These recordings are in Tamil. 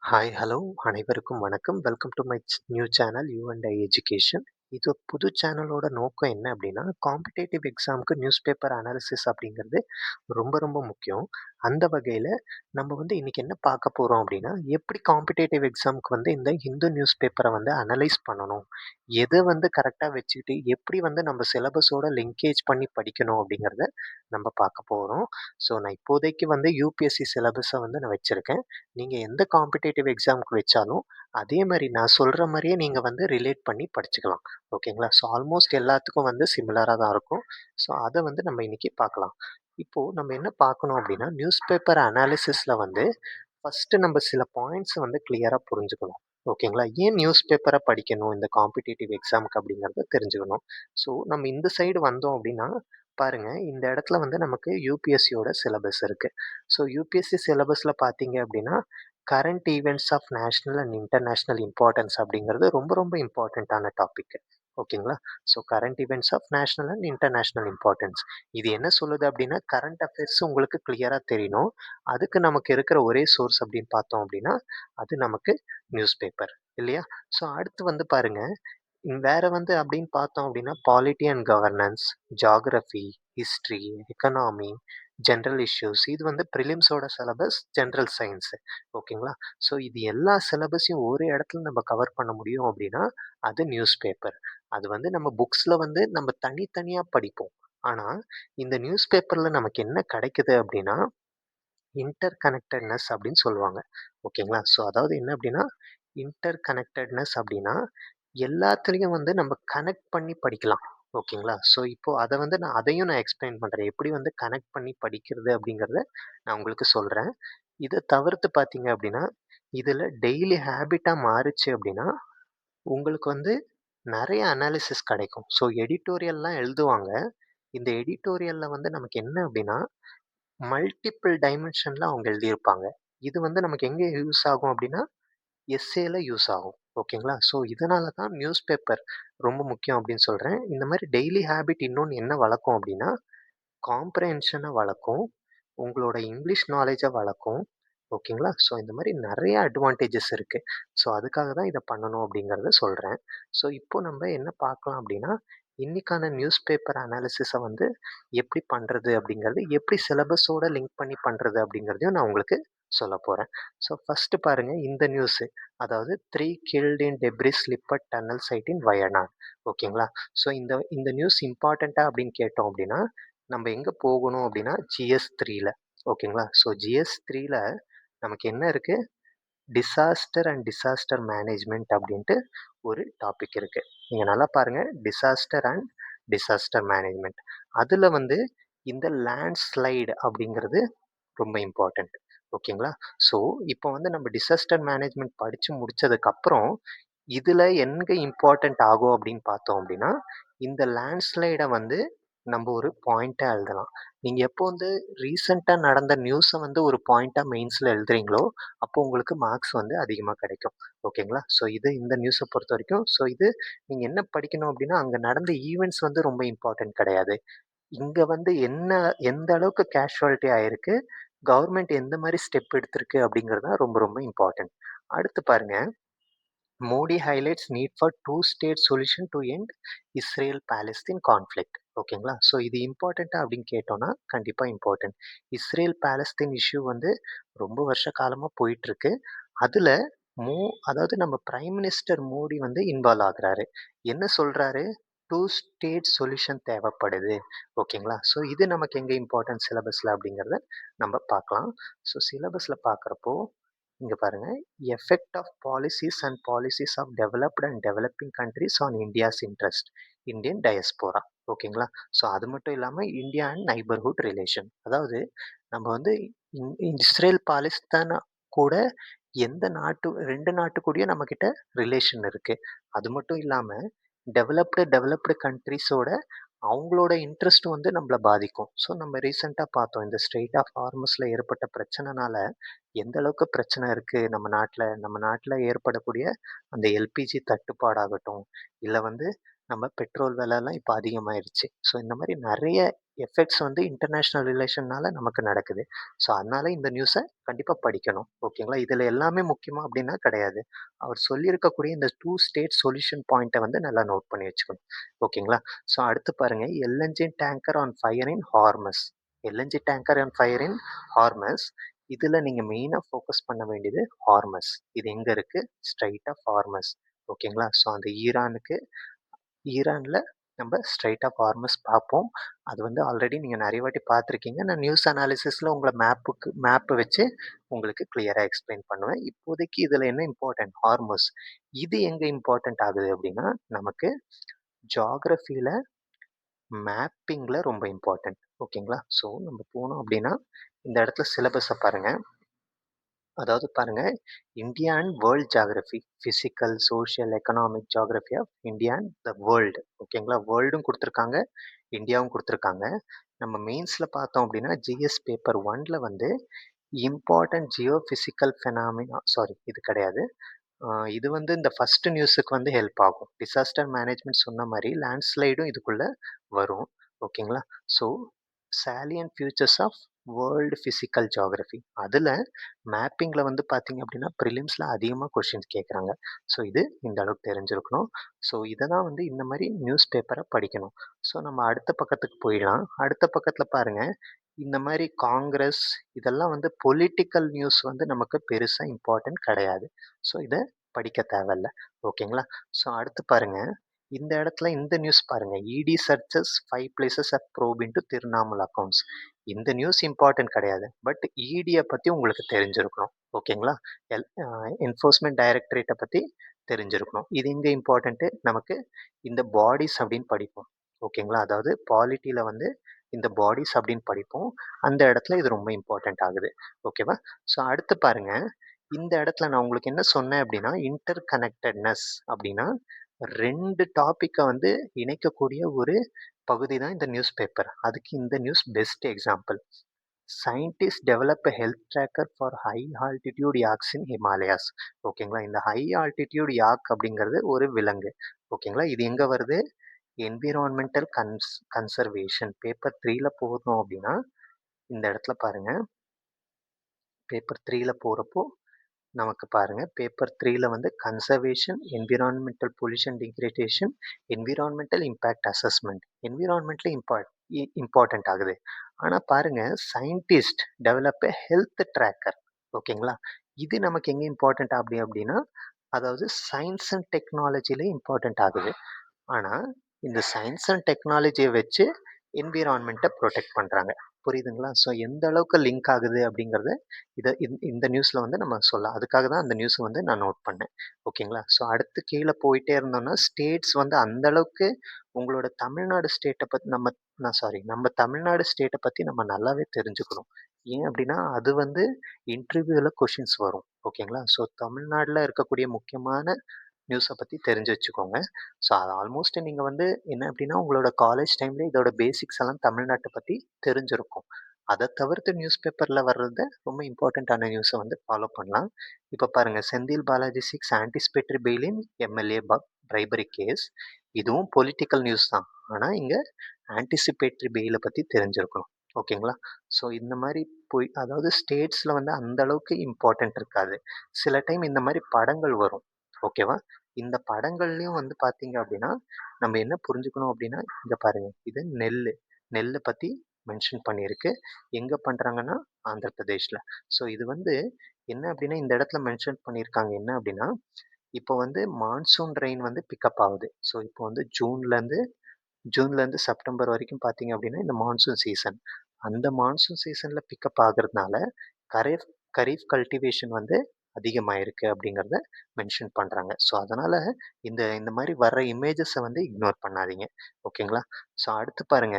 ஹாய், ஹலோ அனைவருக்கும் வணக்கம். Welcome to my new channel you and I education. இது புது சேனலோட நோக்கம் என்ன அப்படின்னா, காம்படிட்டிவ் எக்ஸாமுக்கு நியூஸ் பேப்பர் அனாலிசிஸ் அப்படிங்கிறது ரொம்ப ரொம்ப முக்கியம். அந்த வகையில நம்ம இன்னைக்கு என்ன பார்க்க போறோம் அப்படின்னா, எப்படி காம்படிட்டிவ் எக்ஸாமுக்கு இந்த ஹிந்து நியூஸ் பேப்பரை அனலைஸ் பண்ணணும். எத கரெக்ட்டா வச்சுக்கிட்டு, எப்படி நம்ம சிலபஸோட லிங்கேஜ் பண்ணி படிக்கணும் அப்படிங்கிறத நம்ம பார்க்க போறோம். ஸோ நான் இப்போதைக்கு யுபிஎஸ்சி சிலபஸை நான் வச்சிருக்கேன். நீங்க எந்த காம்படிட்டிவ் எக்ஸாம்க்கு வச்சாலும், அதே மாரி நான் சொல்ற மாரியே நீங்க ரிலேட் பண்ணி படிச்சுக்கலாம். ஓகேங்களா? ஸோ ஆல்மோஸ்ட் எல்லாத்துக்கும் சிமிலரா தான் இருக்கும். ஸோ அத நம்ம இன்னைக்கு பார்க்கலாம். இப்போ நம்ம என்ன பார்க்கணும் அப்டின்னா, நியூஸ் பேப்பர் அனாலிசிஸ்ல ஃபர்ஸ்ட்டு நம்ம சில பாயிண்ட்ஸ கிளியரா புரிஞ்சுக்கணும். ஓகேங்களா? ஏன் நியூஸ் பேப்பர படிக்கணும் இந்த காம்படிட்டிவ் எக்ஸாம்க்கு அப்படிங்கிறத தெரிஞ்சுக்கணும். ஸோ நம்ம இந்த சைடு வந்தோம் அப்டின்னா, பாருங்க இந்த இடத்துல நமக்கு யுபிஎஸ்சியோட சிலபஸ் இருக்கு. ஸோ யுபிஎஸ்சி சிலபஸ்ல பார்த்தீங்க அப்டின்னா, current events of national and international importance அப்படிங்கிறது ரொம்ப ரொம்ப இம்பார்ட்டன்ட்டான டாபிக். ஓகேங்களா? So current events of national and international importance. இது என்ன சொல்லுது அப்படின்னா, கரண்ட் அஃபேர்ஸ் உங்களுக்கு கிளியரா தெரியணும். அதுக்கு நமக்கு இருக்கிற ஒரே சோர்ஸ் அப்படின்னு பார்த்தோம் அப்படின்னா, அது நமக்கு நியூஸ் பேப்பர் இல்லையா? ஸோ அடுத்து பாருங்க, வேற அப்படின்னு பார்த்தோம் அப்படின்னா, polity and governance, geography, history, economy, general issues இது பிரிலிம்ஸோட சிலபஸ், ஜெனரல் சயின்ஸ். ஓகேங்களா? ஸோ இது எல்லா சிலபஸையும் ஒரே இடத்துல நம்ம கவர் பண்ண முடியும் அப்படின்னா, அது நியூஸ் பேப்பர். அது நம்ம புக்ஸ்ல நம்ம தனித்தனியா படிப்போம். ஆனா, இந்த நியூஸ் பேப்பர்ல நமக்கு என்ன கிடைக்குது அப்படின்னா, இன்டர் கனெக்டட்னஸ் அப்படின்னு சொல்லுவாங்க. ஓகேங்களா? ஸோ அதாவது என்ன அப்படின்னா, இன்டர் கனெக்டட்னஸ் அப்படின்னா, எல்லாத்துலயும் நம்ம கனெக்ட் பண்ணி படிக்கலாம். ஓகேங்களா? ஸோ இப்போ அத நான் எக்ஸ்பிளைன் பண்றேன். எப்படி கனெக்ட் பண்ணி படிக்கிறது அப்படிங்கிறத நான் உங்களுக்கு சொல்றேன். இத தவிர்த்து பார்த்தீங்க அப்படின்னா, இதுல டெய்லி ஹேபிட்டா மாறுச்சு அப்படின்னா, உங்களுக்கு நெறைய அனாலிசிஸ் கிடைக்கும். ஸோ எடிட்டோரியல்லாம் எழுதுவாங்க. இந்த எடிட்டோரியல்ல நமக்கு என்ன அப்படின்னா, மல்டிபிள் டைமென்ஷன்ல அவங்க எழுதியிருப்பாங்க. இது நமக்கு எங்க யூஸ் ஆகும் அப்படின்னா, எஸ்ஸேல யூஸ் ஆகும். ஓகேங்களா? ஸோ இதனால தான் நியூஸ் பேப்பர் ரொம்ப முக்கியம் அப்படின்னு சொல்றேன். இந்த மாரி டெய்லி ஹேபிட் இன்னொன்னு என்ன வளர்க்கும் அப்படின்னா, காம்ப்ரிஹென்ஷன வளர்க்கும். உங்களோட இங்கிலீஷ் நாலேட்ஜ வளர்க்கும். ஓகேங்களா? ஸோ இந்த மாரி நெறைய அட்வான்டேஜஸ் இருக்கு. ஸோ அதுக்காக தான் இத பண்ணணும் அப்படிங்கிறத சொல்றேன். ஸோ இப்போ நம்ம என்ன பார்க்கலாம் அப்படின்னா, இன்னைக்கான நியூஸ் பேப்பர் அனாலிசிஸ எப்படி பண்றது அப்படிங்கிறது, எப்படி சிலபஸோட லிங்க் பண்ணி பண்றது அப்படிங்கிறதையும் நான் உங்களுக்கு சொல்லப் போறேன். ஸோ ஃபர்ஸ்ட்டு பாருங்க இந்த நியூஸு. அதாவது 3 கில்ட் இன் டெப்ரிஸ் ஸ்லிப்பர் டன்னல் சைட் இன் வயநாட். ஓகேங்களா? ஸோ இந்த இந்த நியூஸ் இம்பார்ட்டன்ட்டா அப்படின்னு கேட்டோம் அப்படின்னா, நம்ம எங்க போகணும் அப்படின்னா, GS3ல. ஓகேங்களா? ஸோ GS3ல நமக்கு என்ன இருக்கு? டிசாஸ்டர் அண்ட் டிசாஸ்டர் மேனேஜ்மென்ட் அப்படின்ட்டு ஒரு டாபிக் இருக்கு. நீங்க நல்லா பாருங்க. Disaster and disaster management. அதுல இந்த லேண்ட்ஸ்லைடு அப்படிங்கிறது ரொம்ப இம்பார்ட்டன்ட். ஓகேங்களா? ஸோ இப்போ நம்ம டிசாஸ்டர் மேனேஜ்மென்ட் படிச்சு முடிச்சதுக்கு அப்புறம், இதுல எங்க இம்பார்ட்டன்ட் ஆகும் அப்படின்னு பார்த்தோம் அப்படின்னா, இந்த லேண்ட்ஸ்லைட நம்ம ஒரு பாயிண்ட்டா எழுதலாம். நீங்க எப்போ ரீசென்ட்டா நடந்த நியூஸ ஒரு பாயிண்ட்டா மெயின்ஸ்ல எழுதுறீங்களோ, அப்போ உங்களுக்கு மார்க்ஸ் அதிகமா கிடைக்கும். ஓகேங்களா? ஸோ இது இந்த நியூஸ பொறுத்தவரைக்கும். ஸோ இது நீங்க என்ன படிக்கணும் அப்படின்னா, அங்க நடந்த ஈவென்ட்ஸ் ரொம்ப இம்பார்ட்டன்ட் கிடையாது. இங்க என்ன எந்த அளவுக்கு கேஷுவாலிட்டி ஆயிருக்கு, கவர்ன்மெண்ட் எந்த மாரி ஸ்டெப் எடுத்திருக்கு அப்படிங்கிறது தான் ரொம்ப ரொம்ப இம்பார்ட்டன்ட். அடுத்து பாருங்க, Modi highlights need for 2 state solution to end Israel Palestine conflict. ஓகேங்களா? ஸோ இது இம்பார்ட்டன்ட்டா அப்படின்னு கேட்டோம்னா, கண்டிப்பா இம்பார்ட்டன்ட். இஸ்ரேல் பாலஸ்தீன் இஷ்யூ ரொம்ப வருஷ காலமா போயிட்டுருக்கு. அதுல மோ அதாவது நம்ம பிரைம் மினிஸ்டர் மோடி இன்வால்வ் ஆகுறாரு. என்ன சொல்றாரு? 2 ஸ்டேட் சொல்யூஷன் தேவைப்படுது. ஓகேங்களா? ஸோ இது நமக்கு எங்க இம்பார்ட்டன்ட் சிலபஸ்ல அப்படிங்கிறத நம்ம பார்க்கலாம். ஸோ சிலபஸ்ல பார்க்குறப்போ, இங்க பாருங்க. Effect of policies and policies of developed and developing countries on India's interest. Indian diaspora. ஓகேங்களா? ஸோ அது மட்டும் இல்லாம இந்தியா அண்ட் நைபர்ஹுட் ரிலேஷன். அதாவது நம்ம இஸ்ரேல், பாலஸ்தீன கூட எந்த நாட்டு 2 நாட்டு கூடயும் நம்மகிட்ட ரிலேஷன் இருக்கு. அது மட்டும் இல்லாம டெவலப்டு கண்ட்ரீஸோட அவங்களோட இன்ட்ரெஸ்ட் நம்மள பாதிக்கும். ஸோ நம்ம ரீசென்ட்டா பார்த்தோம். இந்த ஸ்ட்ரெய்ட் ஆஃப் ஹார்மஸ்ல ஏற்பட்ட பிரச்சனைனால எந்த அளவுக்கு பிரச்சனை இருக்கு நம்ம நாட்டுல ஏற்படக்கூடிய அந்த எல்பிஜி தட்டுப்பாடாகட்டும், இல்ல நம்ம பெட்ரோல் விலைலாம் இப்ப அதிகமாயிருச்சு. ஸோ இந்த மாரி நெறைய எஃபெக்ட்ஸ் வந்து இன்டர்நேஷனல் ரிலேஷன்னால நமக்கு நடக்குது. ஸோ அதனால இந்த நியூஸ கண்டிப்பா படிக்கணும். ஓகேங்களா? இதுல எல்லாமே முக்கியமா அப்டின்னா கிடையாது. அவர் சொல்லியிருக்கக்கூடிய இந்த 2 ஸ்டேட் சொல்யூஷன் பாயிண்ட்ட வந்து நல்லா நோட் பண்ணி வச்சுக்கணும். ஓகேங்களா? ஸோ அடுத்து பாருங்க, LNG tanker on fire in Hormuz. LNG tanker on fire in Hormuz. இதுல நீங்க மெயினா ஃபோக்கஸ் பண்ண வேண்டியது ஹார்மஸ். இது எங்க இருக்கு? Strait of Hormuz. ஓகேங்களா? ஸோ அந்த ஈரான்ல நம்ம ஸ்ட்ரெய்ட் ஆஃப் ஹார்மஸ் பார்ப்போம். அது வந்து ஆல்ரெடி நீங்க நெறைய வாட்டி பார்த்துருக்கீங்க. நான் நியூஸ் அனாலிசிஸ்ல உங்கள மேப் வச்சு உங்களுக்கு கிளியரா எக்ஸ்பிளைன் பண்ணுவேன். இப்போதைக்கு இதுல என்ன இம்பார்ட்டன்ட் ஹார்மஸ். இது எங்க இம்பார்ட்டன்ட் ஆகுது அப்டின்னா, நமக்கு ஜியோகிராஃபில மேப்பிங்ல ரொம்ப இம்பார்ட்டன்ட். ஓகேங்களா? ஸோ நம்ம போனோம் அப்டின்னா, இந்த இடத்துல சிலபஸ பாருங்க. அதாவது பாருங்க, India and world geography, physical, social, economic geography of India and the world. ஓகேங்களா? வேர்ல்டும் குடுத்துருக்காங்க, இந்தியாவும் குடுத்துருக்காங்க. நம்ம மெயின்ஸ்ல பார்த்தோம் அப்படின்னா, ஜிஎஸ் பேப்பர் 1ல வந்து important Jio physical phenomena sorry இது கிடையாது. இது வந்து இந்த ஃபர்ஸ்ட் நியூஸுக்கு வந்து ஹெல்ப் ஆகும். டிசாஸ்டர் மேனேஜ்மென்ட் சொன்ன மாரி லேண்ட்ஸ்லைடும் இதுக்குள்ள வரும். ஓகேங்களா? So salient features of world physical geography. அதுல மேப்பிங்ல வந்து பார்த்தீங்க அப்படின்னா, பிரிலிம்ஸ்ல அதிகமா கொஸ்டின்ஸ் கேட்குறாங்க. ஸோ இது இந்த அளவுக்கு தெரிஞ்சிருக்கணும். ஸோ இத தான் வந்து இந்த மாரி நியூஸ் பேப்பர படிக்கணும். ஸோ நம்ம அடுத்த பக்கத்துக்கு போயிடலாம். அடுத்த பக்கத்துல பாருங்க, இந்த மாரி காங்கிரஸ் இதெல்லாம் வந்து பொலிட்டிக்கல் நியூஸ் வந்து நமக்கு பெருசா இம்பார்ட்டன்ட் கிடையாது. ஸோ இத படிக்க தேவையில்ல. ஓகேங்களா? ஸோ அடுத்து பாருங்க, இந்த இடத்துல இந்த நியூஸ் பாருங்க. ED searches 5 places at probe into Trinamool accounts. இந்த நியூஸ் இம்பார்ட்டன்ட் கிடையாது. பட் இடிய பத்தி உங்களுக்கு தெரிஞ்சிருக்கணும். ஓகேங்களா? என்ஃபோர்ஸ்மென்ட் டைரக்டரேட்ட பத்தி தெரிஞ்சிருக்கணும். இது எங்க இம்பார்ட்டன்ட் நமக்கு இந்த பாடிஸ் அப்படின்னு படிப்போம். ஓகேங்களா? அதாவது பாலிட்டில வந்து இந்த பாடிஸ் அப்படின்னு படிப்போம். அந்த இடத்துல இது ரொம்ப இம்பார்ட்டன்ட் ஆகுது. ஓகேவா? ஸோ அடுத்து பாருங்க, இந்த இடத்துல நான் உங்களுக்கு என்ன சொன்னேன் அப்படின்னா, இன்டர் கனெக்டட்னஸ் அப்படின்னா 2 டாபிக்க வந்து இணைக்கக்கூடிய ஒரு பகுதி தான் இந்த நியூஸ் பேப்பர். அதுக்கு இந்த news best example. Scientist develop a health tracker for high altitude yaks in Himalayas. ஓகேங்களா? இந்த ஹை ஆல்டிடியூட் யாக் அப்படிங்கிறது ஒரு விலங்கு. ஓகேங்களா? இது எங்க வருது? என்விரான்மெண்டல் கன்சர்வேஷன் பேப்பர் 3ல போறோம் அப்படின்னா, இந்த இடத்துல பாருங்க. பேப்பர் 3ல போறப்போ நமக்கு பாருங்க, பேப்பர் 3ல வந்து conservation, environmental pollution degradation, environmental impact assessment. என்விரான்மென்ட்ல இம்பார்ட்டன்ட் ஆகுது. ஆனா பாருங்க, scientist develop a health tracker. ஓகேங்களா? இது நமக்கு எங்க இம்பார்ட்டன்ட் அப்படின்னா, அதாவது சயின்ஸ் அண்ட் டெக்னாலஜில இம்பார்ட்டன்ட் ஆகுது. ஆனா, இந்த சயின்ஸ் அண்ட் டெக்னாலஜிய வச்சு என்விரான்மென்ட்ட புரொடெக்ட் பண்றாங்க. புரியுதுங்களா? ஸோ எந்த அளவுக்கு லிங்க் ஆகுது அப்படிங்கிறத இந்த நியூஸ்ல வந்து நம்ம சொல்லலாம். அதுக்காக தான் அந்த நியூஸ வந்து நான் நோட் பண்ணேன். ஓகேங்களா? ஸோ அடுத்து கீழ போயிட்டே இருந்தோம்னா, ஸ்டேட்ஸ் வந்து அந்த அளவுக்கு உங்களோட தமிழ்நாடு ஸ்டேட்ட பத்தி நம்ம தமிழ்நாடு ஸ்டேட்ட பத்தி நம்ம நல்லாவே தெரிஞ்சுக்கணும். ஏன் அப்படின்னா, அது வந்து இன்டர்வியூல கொஸ்டின்ஸ் வரும். ஓகேங்களா? ஸோ தமிழ்நாடுல இருக்கக்கூடிய முக்கியமான நியூஸ பத்தி தெரிஞ்சு வச்சுக்கோங்க. ஸோ அது ஆல்மோஸ்ட் நீங்க வந்து என்ன அப்டின்னா, உங்களோட காலேஜ் டைம்ல இதோட பேசிக்ஸ் எல்லாம் தமிழ்நாட்ட பத்தி தெரிஞ்சிருக்கும். அத தவிர்த்து நியூஸ் பேப்பர்ல வர்றத ரொம்ப இம்பார்ட்டன்ட்டான நியூஸ வந்து ஃபாலோ பண்ணலாம். இப்ப பாருங்க, Senthil Balaji seeks anticipatory bail in MLA bribery case. இதுவும் பொலிட்டிக்கல் நியூஸ் தான். ஆனா இங்க ஆன்டிசிபேட்டரி பெயில பத்தி தெரிஞ்சிருக்கணும். ஓகேங்களா? ஸோ இந்த மாரி அதாவது ஸ்டேட்ஸ்ல வந்து அந்த அளவுக்கு இம்பார்ட்டன்ட் இருக்காது. சில டைம் இந்த மாரி படங்கள் வரும். ஓகேவா? இந்த படங்கள்லயும் வந்து பார்த்தீங்க அப்டின்னா, நம்ம என்ன புரிஞ்சுக்கணும் அப்டின்னா, இங்க பாருங்க. இது நெல்லு. நெல்ல பத்தி மென்ஷன் பண்ணியிருக்கு. எங்க பண்றாங்கன்னா, ஆந்திர பிரதேஷ்ல. ஸோ இது வந்து என்ன அப்டின்னா, இந்த இடத்துல மென்ஷன் பண்ணியிருக்காங்க என்ன அப்டின்னா, இப்போ வந்து மான்சூன் ரெயின் வந்து பிக்கப் ஆகுது. ஸோ இப்போ வந்து ஜூன்லேருந்து செப்டம்பர் வரைக்கும் பார்த்தீங்க அப்டின்னா, இந்த மான்சூன் சீசன். அந்த மான்சூன் சீசன்ல பிக்கப் ஆகுறதுனால, கரீஃப் கரீஃப் கல்டிவேஷன் வந்து அதிகமாயிருக்கு அப்படிங்கிறத மென்ஷன் பண்றாங்க. ஸோ அதனால இந்த இந்த மாரி வர்ற இமேஜஸ வந்து இக்னோர் பண்ணாதீங்க. ஓகேங்களா? ஸோ அடுத்து பாருங்க,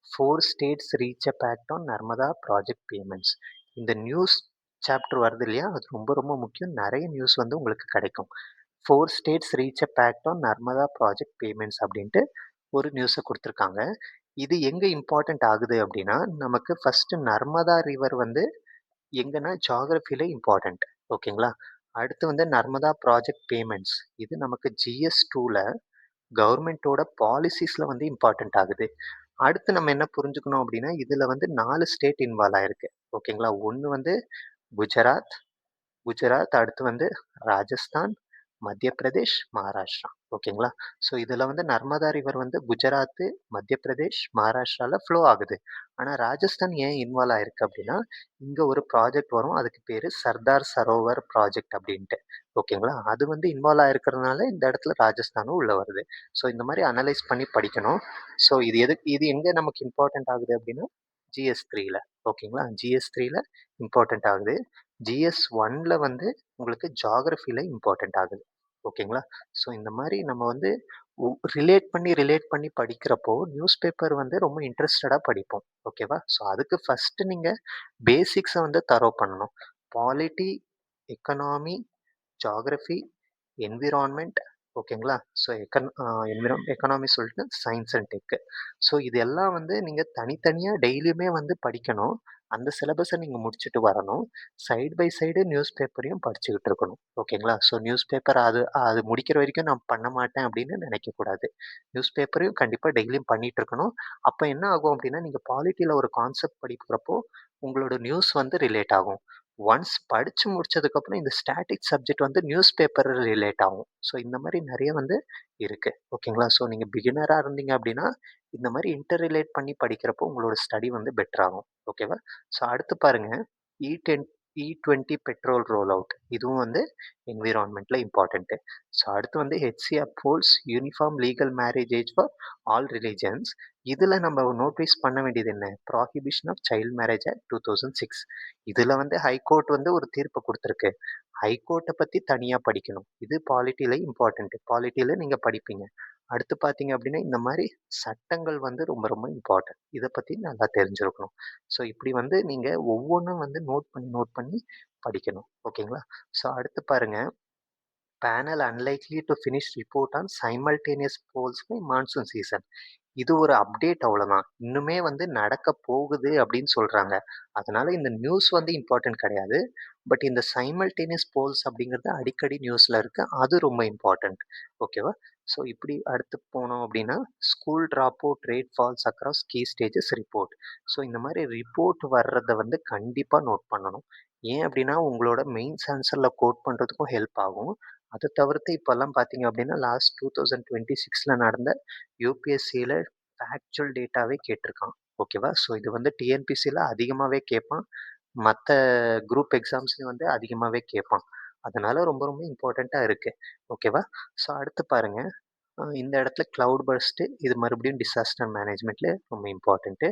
4 states reach a pact on Narmada project payments. இந்த நியூஸ் சாப்டர் வருது இல்லையா? அது ரொம்ப ரொம்ப முக்கியம். நெறைய நியூஸ் வந்து உங்களுக்கு கிடைக்கும். 4 states reach a pact on Narmada project payments அப்படின்ட்டு ஒரு நியூஸ குடுத்துருக்காங்க. இது எங்க இம்பார்ட்டன்ட் ஆகுது அப்படின்னா, நமக்கு ஃபர்ஸ்ட் நர்மதா ரிவர் வந்து எங்கன்னா ஜியோகிராஃபில இம்பார்ட்டன்ட். ஓகேங்களா? அடுத்து வந்து நர்மதா ப்ராஜெக்ட் பேமெண்ட்ஸ். இது நமக்கு ஜிஎஸ் 2ல கவர்மெண்ட்டோட பாலிசிஸ்ல வந்து இம்பார்ட்டன்ட் ஆகுது. அடுத்து நம்ம என்ன புரிஞ்சுக்கணும் அப்படின்னா, இதுல வந்து 4 ஸ்டேட் இன்வால்வ் ஆயிருக்கு. ஓகேங்களா? ஒண்ணு வந்து குஜராத், அடுத்து வந்து ராஜஸ்தான், மத்திய பிரதேஷ், மகாராஷ்டிரா. ஓகேங்களா? ஸோ இதுல வந்து நர்மதா ரிவர் வந்து குஜராத்து, மத்திய பிரதேஷ், மகாராஷ்டிரால ஃப்ளோ ஆகுது. ஆனா ராஜஸ்தான் ஏன் இன்வால்வ் ஆயிருக்கு அப்படின்னா, இங்க ஒரு ப்ராஜெக்ட் வரும். அதுக்கு பேரு சர்தார் சரோவர் ப்ராஜெக்ட் அப்படின்ட்டு. ஓகேங்களா? அது வந்து இன்வால்வ் ஆயிருக்கிறதுனால இந்த இடத்துல ராஜஸ்தானும் உள்ள வருது. ஸோ இந்த மாரி அனலைஸ் பண்ணி படிக்கணும். ஸோ இது எங்க நமக்கு இம்பார்ட்டன்ட் ஆகுது அப்படின்னா, ஜிஎஸ் 3ல. ஓகேங்களா? ஜிஎஸ் 3ல இம்பார்ட்டன்ட் ஆகுது. ஜிஎஸ் 1ல வந்து உங்களுக்கு ஜியோகிராஃபில இம்பார்ட்டன்ட் ஆகுது. ஓகேங்களா? ஸோ இந்த மாரி நம்ம வந்து உ ரிலேட் பண்ணி படிக்கிறப்போ, நியூஸ் பேப்பர் வந்து ரொம்ப இன்ட்ரஸ்டடா படிப்போம். ஓகேவா? ஸோ அதுக்கு ஃபர்ஸ்ட்டு நீங்க பேசிக்ஸ வந்து பண்ணணும். பாலிட்டி, எக்கனாமி, ஜியோகிராஃபி, என்விரான்மென்ட் ஓகேங்களா? ஸோ எக்கனாமி சொல்லிட்டு சயன்ஸ் அண்ட் டெக். ஸோ இது எல்லாம் வந்து நீங்க தனித்தனியா டெய்லியுமே வந்து படிக்கணும். அந்த சிலபஸ நீங்க முடிச்சுட்டு வரணும். சைடு பை சைடு நியூஸ் பேப்பரையும் படிச்சுக்கிட்டு இருக்கணும். ஓகேங்களா? ஸோ நியூஸ் பேப்பர் அது அது முடிக்கிற வரைக்கும் நான் பண்ண மாட்டேன் அப்படின்னு நினைக்கக்கூடாது. நியூஸ் பேப்பரையும் கண்டிப்பா டெய்லியும் பண்ணிட்டு இருக்கணும். அப்ப என்ன ஆகும் அப்படின்னா, நீங்க பாலிட்டில ஒரு கான்செப்ட் படிக்கிறப்போ, உங்களோட நியூஸ் வந்து ரிலேட் ஆகும். ஒன்ஸ் படிச்சு முடிச்சதுக்கப்புறம் இந்த ஸ்டாட்டிக் சப்ஜெக்ட் வந்து நியூஸ் பேப்பர் ரிலேட் ஆகும். ஸோ இந்த மாரி நெறைய வந்து இருக்கு. ஓகேங்களா? ஸோ நீங்க பிகினரா இருந்தீங்க அப்படின்னா, இந்த மாரி இன்டர் ரிலேட் பண்ணி படிக்கிறப்போ உங்களோட ஸ்டடி வந்து பெட்டர் ஆகும். ஓகேவா? ஸோ அடுத்து பாருங்க இ10 இ20 பெட்ரோல் ரோல் அவுட். இதுவும் வந்து என்விரான்மென்ட்ல இம்பார்ட்டன்ட். ஸோ அடுத்து வந்து HC அப்ஹோல்ட்ஸ் uniform legal marriage age for all religions. இதுல நம்ம நோட்டீஸ் பண்ண வேண்டியது என்ன? Prohibition of child marriage act 2006. இதுல வந்து ஹைகோர்ட் வந்து ஒரு தீர்ப்பு குடுத்திருக்கு. ஹைகோர்ட்ட பத்தி தனியா படிக்கணும். இது பாலிட்டில இம்பார்ட்டன்ட். பாலிட்டில நீங்க படிப்பீங்க. அடுத்து பார்த்தீங்க அப்படின்னா, இந்த மாரி சட்டங்கள் வந்து ரொம்ப ரொம்ப இம்பார்ட்டன்ட். இத பத்தி நல்லா தெரிஞ்சிருக்கணும். ஸோ இப்படி வந்து நீங்க ஒவ்வொன்னும் வந்து நோட் பண்ணி படிக்கணும். ஓகேங்களா? ஸோ அடுத்து பாருங்க, panel unlikely to finish report on simultaneous polls by monsoon season. இது ஒரு அப்டேட் அவ்வளோதான். இன்னுமே வந்து நடக்க போகுது அப்படின்னு சொல்றாங்க. அதனால இந்த நியூஸ் வந்து இம்பார்ட்டன்ட் கிடையாது. பட் இந்த சைமல்டேனியஸ் போல்ஸ் அப்படிங்கிறது அடிக்கடி நியூஸ்ல இருக்கு. அது ரொம்ப இம்பார்ட்டன்ட். ஓகேவா? ஸோ இப்படி அடுத்து போனோம் அப்படின்னா, school drop out rate falls across key stages report. So இந்த மாதிரி ரிப்போர்ட் வர்றத வந்து கண்டிப்பா நோட் பண்ணணும். ஏன் அப்படின்னா, உங்களோட மெயின்ஸ் ஆன்சர்ல கோட் பண்றதுக்கும் ஹெல்ப் ஆகும். அத தவிர்த்து இப்பல்லாம் பார்த்தீங்க அப்படின்னா, லாஸ்ட் 2026ல நடந்த யுபிஎஸ்சில ஃபேக்சுவல் டேட்டாவே கேட்டிருக்கான். ஓகேவா? ஸோ இது வந்து டிஎன்பிசில அதிகமாவே கேட்பான். மத்த குரூப் எக்ஸாம்ஸ்லயும் வந்து அதிகமாவே கேட்பான். அதனால ரொம்ப ரொம்ப இம்பார்ட்டன்ட்டா இருக்கு. ஓகேவா? ஸோ அடுத்து பாருங்க, இந்த இடத்துல கிளவுட் பர்ஸ்ட் இது மறுபடியும் டிசாஸ்டர் மேனேஜ்மென்ட்ல ரொம்ப இம்பார்ட்டன்ட்.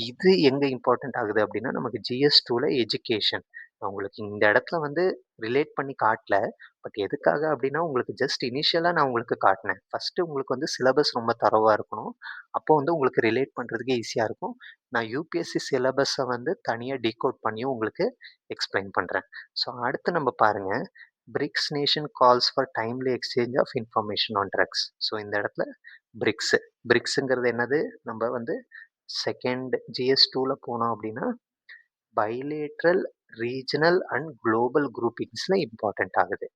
இது எங்க இம்பார்ட்டன்ட் ஆகுது அப்படின்னா, நமக்கு GS2ல எஜுகேஷன். நான் உங்களுக்கு இந்த இடத்துல வந்து ரிலேட் பண்ணி காட்டல. பட் எதுக்காக அப்படின்னா, உங்களுக்கு ஜஸ்ட் இனிஷியலா நான் உங்களுக்கு காட்டினேன். ஃபர்ஸ்ட் உங்களுக்கு வந்து சிலபஸ் ரொம்ப தரோவா இருக்கணும். அப்போ வந்து உங்களுக்கு ரிலேட் பண்றதுக்கு ஈஸியா இருக்கும். நான் யுபிஎஸ்சி சிலபஸ வந்து தனியா டீகோட் பண்ணியும் உங்களுக்கு எக்ஸ்பிளைன் பண்றேன். ஸோ அடுத்து நம்ம பாருங்க, BRICS nation calls for timely exchange of information on drugs. So இந்த இடத்துல பிரிக்ஸ். பிரிக்ஸ்ங்கிறது என்னது? நம்ம வந்து செகண்ட் GS2ல போனோம் அப்படின்னா, பைலேட்ரல், ரீஜனல் அண்ட் குளோபல் குரூப்பிங்ஸ்ல இம்பார்ட்டன்ட் ஆகுது.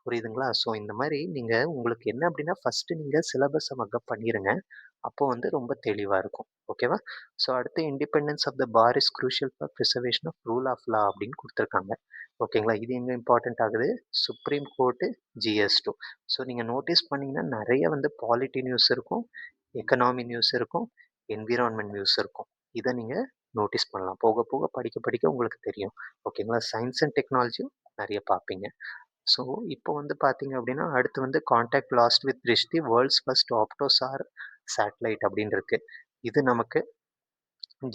புரியுதுங்களா? ஸோ இந்த மாரி நீங்க உங்களுக்கு என்ன அப்படின்னா, ஃபர்ஸ்ட்டு நீங்க சிலபஸ மக்கப் பண்ணிருங்க. அப்போ வந்து ரொம்ப தெளிவா இருக்கும். ஓகேவா? ஸோ அடுத்து independence of the bar is crucial for preservation of rule of law அப்படின்னு குடுத்துருக்காங்க. ஓகேங்களா? இது எங்க இம்பார்ட்டன்ட் ஆகுது? Supreme court GS2. ஸோ நீங்க நோட்டீஸ் பண்ணீங்கன்னா, நெறைய வந்து பாலிட்டி நியூஸ் இருக்கும், எக்கனாமி நியூஸ் இருக்கும், என்விரான்மென்ட் நியூஸ் இருக்கும். இத நீங்க நோட்டீஸ் பண்ணலாம். போக போக படிக்க படிக்க உங்களுக்கு தெரியும். ஓகேங்களா? சயன்ஸ் அண்ட் டெக்னாலஜியும் நெறைய பார்ப்பீங்க. ஸோ, இப்போ வந்து பார்த்தீங்க அப்படின்னா, அடுத்து வந்து contact lost with Rish world's first Optosar satellite அப்படின்னு இருக்கு. இது நமக்கு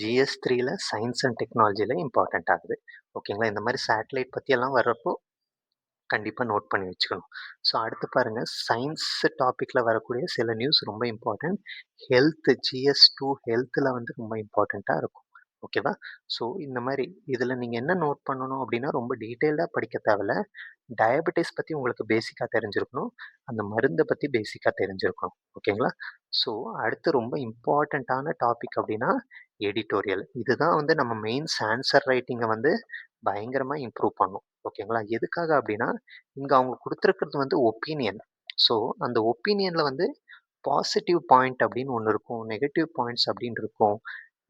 GS3ல சயன்ஸ் அண்ட் டெக்னாலஜில இம்பார்ட்டன்ட் ஆகுது. ஓகேங்களா? இந்த மாரி சேட்டலைட் பத்தியெல்லாம் வர்றப்போ கண்டிப்பா நோட் பண்ணி வச்சுக்கணும். ஸோ அடுத்து பாருங்க, சயன்ஸ் டாபிக்ல வரக்கூடிய சில நியூஸ் ரொம்ப இம்பார்ட்டன்ட். GS2 ஹெல்த்ல வந்து ரொம்ப இம்பார்ட்டன்ட்டா இருக்கும். ஓகேவா? ஸோ இந்த மாரி இதுல நீங்க என்ன நோட் பண்ணணும் அப்படின்னா, ரொம்ப டீட்டெயில்டா படிக்க தேவையில்ல. டயபெட்டிஸ் பத்தி உங்களுக்கு பேசிக்கா தெரிஞ்சிருக்கணும். அந்த மருந்த பத்தி பேசிக்கா தெரிஞ்சிருக்கணும். ஓகேங்களா? ஸோ அடுத்து ரொம்ப இம்பார்ட்டன்ட்டான டாபிக் அப்படின்னா, எடிட்டோரியல். இதுதான் வந்து நம்ம மெயின்ஸ் ஆன்சர் ரைட்டிங்க வந்து பயங்கரமா இம்ப்ரூவ் பண்ணும். ஓகேங்களா? எதுக்காக அப்படின்னா, இங்க அவங்க குடுத்திருக்கிறது வந்து ஒப்பீனியன். ஸோ அந்த ஒப்பீனியன்ல வந்து பாசிட்டிவ் பாயிண்ட் அப்படின்னு ஒண்ணு இருக்கும். நெகட்டிவ் பாயிண்ட்ஸ் அப்படின்னு இருக்கும்.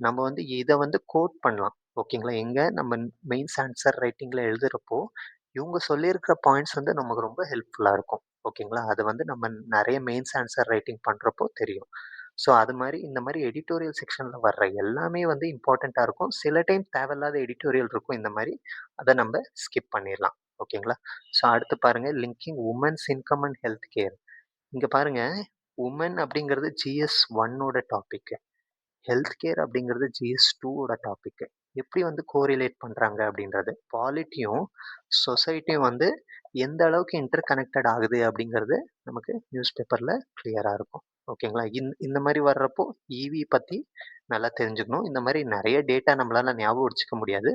நம்ம வந்து இத வந்து கோட் பண்ணலாம். ஓகேங்களா? எங்க நம்ம மெயின்ஸ் ஆன்சர் ரைட்டிங்ல எழுதுறப்போ, இவங்க சொல்லியிருக்கிற பாயிண்ட்ஸ் வந்து நமக்கு ரொம்ப ஹெல்ப்ஃபுல்லா இருக்கும். ஓகேங்களா? அது வந்து நம்ம நெறைய மெயின்ஸ் ஆன்சர் ரைட்டிங் பண்றப்போ தெரியும். ஸோ அது மாரி இந்த மாரி எடிட்டோரியல் செக்ஷன்ல வர்ற எல்லாமே வந்து இம்பார்ட்டன்ட்டா இருக்கும். சில டைம் தேவையில்லாத எடிட்டோரியல் இருக்கும் இந்த மாரி. அத நம்ப ஸ்கிப் பண்ணிறலாம். ஓகேங்களா? ஸோ அடுத்து பாருங்க linking women's income and health care. இங்க பாருங்க, வுமன் அப்படிங்கிறது ஜிஎஸ் 1 டாபிக். ஹெல்த் கேர் அப்படிங்கிறது GS2 டாபிக். எப்படி வந்து கோரிலேட் பண்றாங்க அப்படின்றது. பாலிட்டியும், சொசைட்டியும் வந்து எந்த அளவுக்கு இன்டர் கனெக்டட் ஆகுது அப்படிங்கிறது நமக்கு நியூஸ் பேப்பர்ல கிளியரா இருக்கும். ஓகேங்களா? இந்த மாரி வர்றப்போ ஈவி பத்தி நல்லா தெரிஞ்சுக்கணும். இந்த மாரி நெறைய டேட்டா நம்மளால ஞாபகம் வச்சுக்க முடியாது.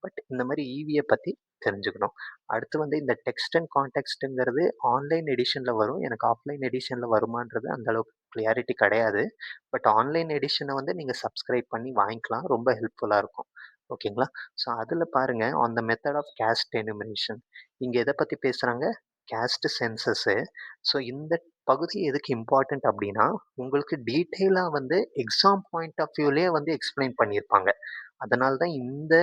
பட் இந்த மாரி ஈவிய பத்தி தெரிஞ்சுக்கணும். அடுத்து வந்து இந்த டெக்ஸ்ட் அண்ட் கான்டெக்ஸ்ட்ங்கிறது ஆன்லைன் எடிஷன்ல வரும். எனக்கு ஆஃப்லைன் எடிஷன்ல வருமான்றது அந்த அளவுக்கு கிளியாரிட்டி கிடையாது. பட் ஆன்லைன் எடிஷன வந்து நீங்க சப்ஸ்கிரைப் பண்ணி வாங்கிக்கலாம். ரொம்ப ஹெல்ப்ஃபுல்லா இருக்கும். ஓகேங்களா? ஸோ அதில பாருங்க, on the method of caste enumeration. இங்க எத பத்தி பேசுறாங்க? கேஸ்ட் சென்சஸு. ஸோ இந்த பகுதி எதுக்கு இம்பார்ட்டன்ட் அப்டின்னா, உங்களுக்கு டீட்டெயிலா வந்து எக்ஸாம் பாயிண்ட் ஆஃப் வியூலயே வந்து எக்ஸ்ப்ளைன் பண்ணியிருப்பாங்க. அதனால தான் இந்த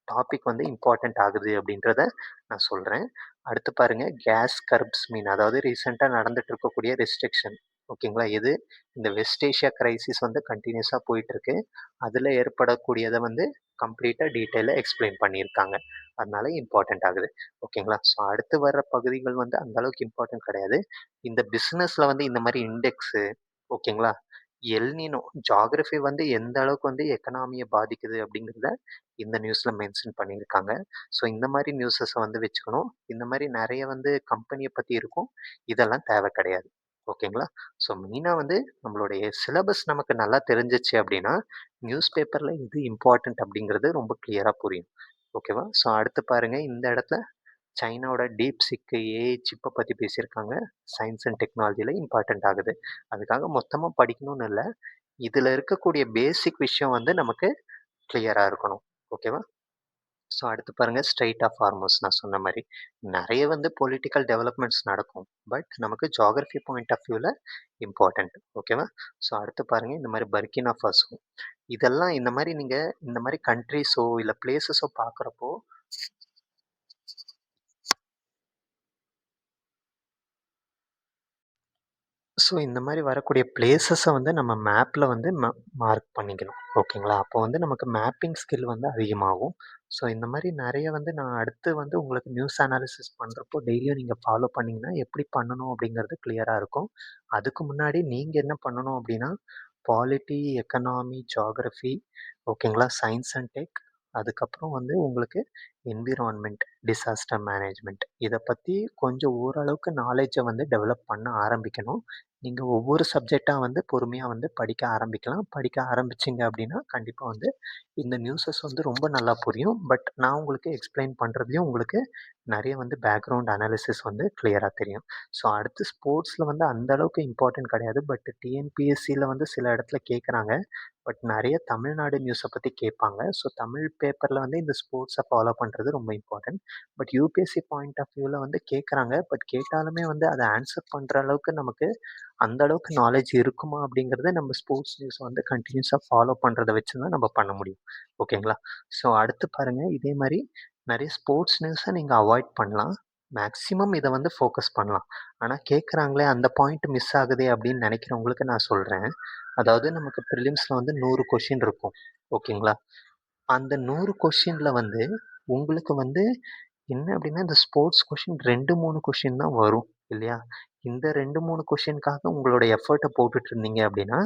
டாபிக் வந்து இம்பார்ட்டன்ட் ஆகுது அப்டின்றத நான் சொல்றேன். அடுத்து பாருங்க, கேஸ் கர்ப்ஸ் மீன் அதாவது ரீசென்ட்டா நடந்துட்டு இருக்கக்கூடிய ரெஸ்ட்ரிக்ஷன். ஓகேங்களா? எது இந்த வெஸ்ட் ஏசியா கிரைசிஸ் வந்து கன்டினியூஸா போயிட்டுருக்கு. அதில ஏற்படக்கூடியத வந்து கம்ப்ளீட்டா டீட்டெயிலா எக்ஸ்ப்ளைன் பண்ணியிருக்காங்க. அதனால இம்பார்ட்டன்ட் ஆகுது. ஓகேங்களா? ஸோ அடுத்து வர்ற பகுதிகள் வந்து அந்த அளவுக்கு இம்பார்ட்டன்ட் கிடையாது. இந்த பிசினஸ்ல வந்து இந்த மாரி இண்டெக்ஸு ஓகேங்களா? எல்னினோ ஜியோகிராஃபி வந்து எந்த அளவுக்கு வந்து எக்கனாமிய பாதிக்குது அப்படிங்கிறத இந்த நியூஸ்ல மென்ஷன் பண்ணியிருக்காங்க. ஸோ இந்த மாரி நியூஸஸ வந்து வச்சுக்கணும். இந்த மாரி நெறைய வந்து கம்பெனிய பத்தி இருக்கும். இதெல்லாம் தேவை கிடையாது. ஓகேங்களா? ஸோ மெயினா வந்து நம்மளுடைய சிலபஸ் நமக்கு நல்லா தெரிஞ்சுச்சு அப்படின்னா, நியூஸ் பேப்பர்ல எது இம்பார்ட்டன்ட் அப்படிங்கிறது ரொம்ப கிளியரா புரியும். ஓகேவா? ஸோ அடுத்து பாருங்க இந்த இடத்துல சைனாவோட டீப்சீக் ஏஐ சிப்ப பத்தி பேசியிருக்காங்க. சயன்ஸ் அண்ட் டெக்னாலஜில இம்பார்ட்டன்ட் ஆகுது. அதுக்காக மொத்தமா படிக்கணும்னு இல்ல. இதுல இருக்கக்கூடிய பேசிக் விஷயம் வந்து நமக்கு கிளியரா இருக்கணும். ஓகேவா? ஸோ அடுத்து பாருங்க ஸ்ட்ரெய்ட் ஆஃப் ஹார்மோஸ் நான் சொன்ன மாரி. நெறைய வந்து பொலிட்டிக்கல் டெவலப்மெண்ட்ஸ் நடக்கும். பட் நமக்கு ஜியோகிராஃபி பாயிண்ட் ஆஃப் வியூல இம்பார்ட்டன்ட். ஓகேவா? ஸோ அடுத்து பாருங்க இந்த மாரி பர்கினா ஃபாசோ. இதெல்லாம் இந்த மாரி நீங்க இந்த மாரி கண்ட்ரீஸோ இல்ல பிளேஸஸோ பார்க்குறப்போ ஸோ இந்த மாரி வரக்கூடிய பிளேஸஸ வந்து நம்ம மேப்ல வந்து மார்க் பண்ணிக்கணும். ஓகேங்களா? அப்போ வந்து நமக்கு மேப்பிங் ஸ்கில் வந்து அதிகமாகும். ஸோ இந்த மாரி நெறைய வந்து நான் அடுத்து வந்து உங்களுக்கு நியூஸ் அனாலிசிஸ் பண்றப்போ டெய்லியும் நீங்க ஃபாலோ பண்ணீங்கன்னா, எப்படி பண்ணணும் அப்படிங்கிறது கிளியரா இருக்கும். அதுக்கு முன்னாடி நீங்க என்ன பண்ணணும் அப்படின்னா, பாலிட்டி, எக்கனாமி, ஜியோகிராஃபி ஓகேங்களா? சயன்ஸ் அண்ட் டெக் அதுக்கப்புறம் வந்து உங்களுக்கு என்விரான்மென்ட், டிசாஸ்டர் மேனேஜ்மென்ட் இத பத்தி கொஞ்சம் ஓரளவுக்கு நாலேட்ஜ வந்து டெவலப் பண்ண ஆரம்பிக்கணும். நீங்க ஒவ்வொரு சப்ஜெக்ட்டா வந்து பொறுமையா வந்து படிக்க ஆரம்பிக்கலாம். படிக்க ஆரம்பிச்சீங்க அப்படின்னா, கண்டிப்பா வந்து இந்த நியூஸஸ் வந்து ரொம்ப நல்லா புரியும். பட் நான் உங்களுக்கு எக்ஸ்ப்ளைன் பண்றதுலயும் உங்களுக்கு நெறைய வந்து பேக்ரவுண்ட் அனாலிசிஸ் வந்து கிளியரா தெரியும். ஸோ அடுத்து ஸ்போர்ட்ஸ்ல வந்து அந்த அளவுக்கு இம்பார்ட்டன்ட் கிடையாது. பட் டிஎன்பிஎஸ்சில வந்து சில இடத்துல கேட்கறாங்க. பட் நெறைய தமிழ்நாடு நியூஸ பத்தி கேட்பாங்க. ஸோ தமிழ் பேப்பர்ல வந்து இந்த ஸ்போர்ட்ஸ ஃபாலோ பண்றது ரொம்ப important. But UPSC point of வியூல வந்து கேட்கறாங்க. பட் கேட்டாலுமே வந்து அத ஆன்சர் பண்ற அளவுக்கு நமக்கு அந்த அளவுக்கு நாலேட்ஜ் இருக்குமா அப்படிங்கிறத நம்ம ஸ்போர்ட்ஸ் நியூஸ வந்து கன்டினியூஸா ஃபாலோ பண்றத வச்சு தான் நம்ம பண்ண முடியும். ஓகேங்களா? ஸோ அடுத்து பாருங்க இதே மாரி நெறைய ஸ்போர்ட்ஸ் நியூஸ நீங்க அவாய்ட் பண்ணலாம். மேக்ஸிமம் இத வந்து ஃபோக்கஸ் பண்ணலாம். ஆனா கேட்கறாங்களே அந்த பாயிண்ட் மிஸ் ஆகுதே அப்படின்னு நெனைக்கிறவங்களுக்கு நான் சொல்றேன். அதாவது நமக்கு பிரிலிம்ஸ்ல வந்து 100 கொஸ்டின் இருக்கும். ஓகேங்களா? அந்த 100 கொஸ்டின்ல வந்து உங்களுக்கு வந்து என்ன அப்டின்னா, இந்த ஸ்போர்ட்ஸ் கொஸ்டின் 2, 3 கொஸ்டின் தான் வரும் இல்லையா? இந்த 2, 3 கொஸ்டின்காக உங்களோட எஃபோர்ட்ட போட்டுட்டு இருந்தீங்க அப்டின்னா,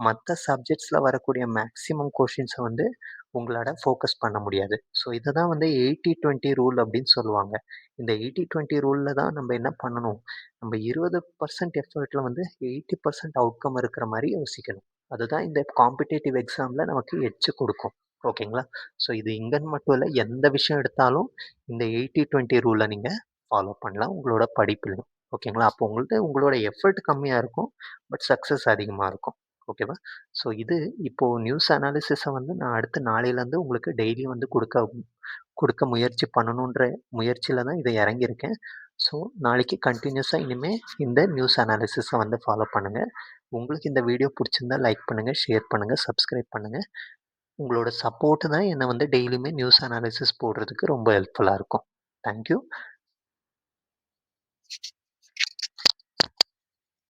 மத்த சப்ஜெக்ட்ஸ்ல வரக்கூடிய மேக்ஸிமம் கொஸ்டின்ஸ வந்து உங்களால ஃபோக்கஸ் பண்ண முடியாது. ஸோ இத தான் வந்து 80, 20 ரூல் அப்டின்னு சொல்லுவாங்க. இந்த 80, 20 ரூல்ல தான் நம்ம என்ன பண்ணணும், நம்ம 20% எஃபோர்ட்ல வந்து 80% அவுட்கம் இருக்கிற மாரி யோசிக்கணும். அதுதான் இந்த காம்படிட்டிவ் எக்ஸாம்ல நமக்கு எட்ஜ் குடுக்கும். ஓகேங்களா? ஸோ இது இங்கன்னு மட்டும் இல்ல, எந்த விஷயம் எடுத்தாலும் இந்த 80, 20 ரூல நீங்க ஃபாலோ பண்ணலாம் உங்களோட படிப்பிலும். ஓகேங்களா? அப்போ உங்களோட எஃபர்ட் கம்மியா இருக்கும். பட் சக்சஸ் அதிகமா இருக்கும். ஓகேவா? ஸோ இது இப்போ நியூஸ் அனாலிசிஸ வந்து நான் அடுத்து நாளையிலருந்து உங்களுக்கு டெய்லியும் வந்து குடுக்க குடுக்க முயற்சி பண்ணணுன்ற முயற்சியில தான் இத இறங்கியிருக்கேன். ஸோ நாளைக்கு கன்டினியூஸா இனிமே இந்த நியூஸ் அனாலிசிஸ வந்து ஃபாலோ பண்ணுங்க. உங்களுக்கு இந்த வீடியோ புடிச்சிருந்தா லைக் பண்ணுங்க, ஷேர் பண்ணுங்க, சப்ஸ்கிரைப் பண்ணுங்க. உங்களோட சப்போர்ட் தான் என்ன வந்து டெய்லியுமே நியூஸ் அனாலிசிஸ் போடுறதுக்கு ரொம்ப ஹெல்ப்ஃபுல்லா இருக்கும். Thank you.